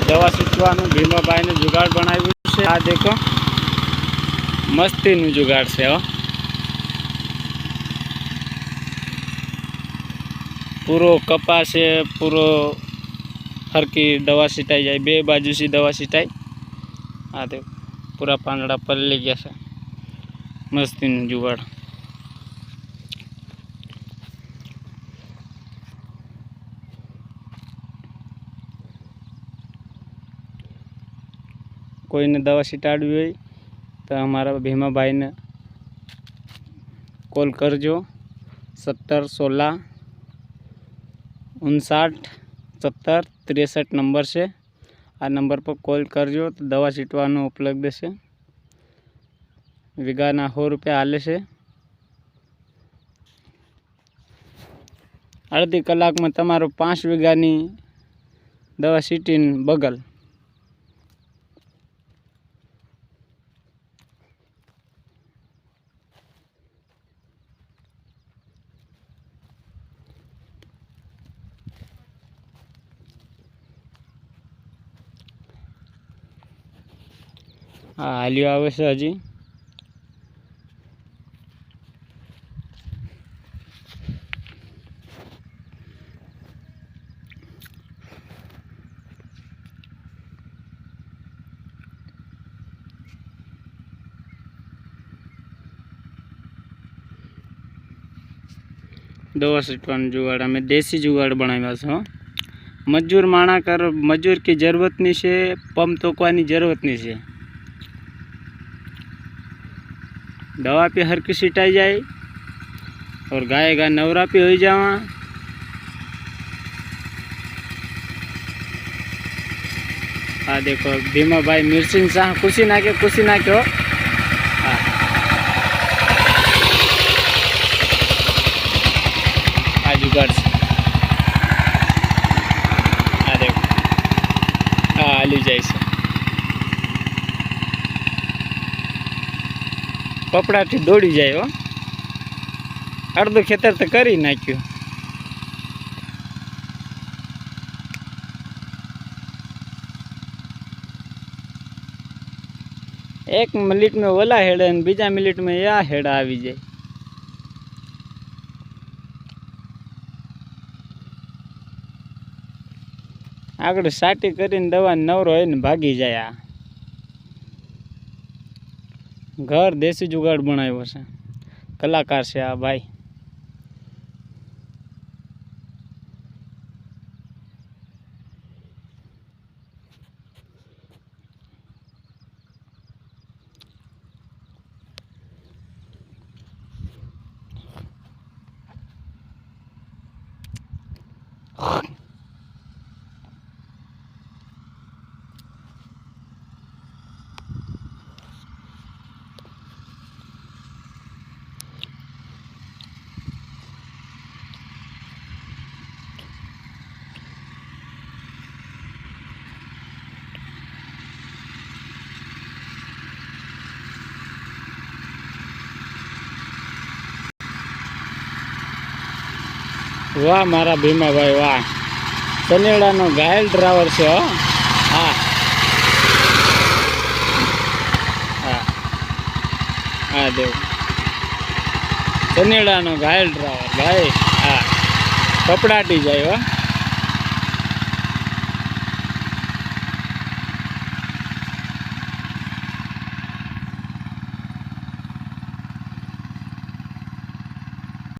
दवा छीटવાનું ભીમાભાઈને जुगाड़ बनाव्યું છે। आ देखो मस्तीનું जुगाड़ છે हो। पूरो कपास है, पूरो हरकी दवा छीटाई जाए, बे बाजू से दवा छीटाई। आ देखो पूरा પાંદડા પલળી ગયા છે। મસ્તીનું जुगाड़। कोई ने दवा छीटाड़वी हो तो हमारा भीमा भाई ने कॉल करजो। 70 16 59 70 63 नंबर से आ नंबर पर कॉल करजो तो दवा छीटवानो उपलब्ध है। वीघाना 100 रुपया हाले से। अर्धी कलाक में तमारो 5 वीघानी दवा छीटीने बगल। हाँ हालियो आवे से हजी। दवा छीटवानुं जुगाड़ अमे देसी जुगाड़ बनाव्या छे। मजूर माणा कर मजूर की जरूरत नहीं है, पंप तोकवानी जरूरत नहीं है। दवा पे हर की छीटाई जाए और गाय गा नवरा पे हो जावा। हाँ देखो भीमा भाई मिर्ची चाह कुशी नाख्यो। हाँ आ जुगाड़ से। हाँ देखो हाँ हाली जाए से। कपड़ा थी दौड़ी जाए हो। अर्धो खेतर तो करी नाख्यु। एक मिनिट में ओला हेड़ा ने बीजा मिनिट में या हेड़ा आवी जाए। आगळ साटी करीने दवा नवरो होय ने भागी जाए। आ घर देसी जुगाड़ बनाव्यो छे। कलाकार से आ भाई। वाह मारा भीमा भाई वाह। सनेड़ा नो घायल ड्राइवर से हो। हाँ हाँ हाँ देव सनेड़ा नो घायल ड्राइवर भाई। हाँ कपड़ाटी जाए हो।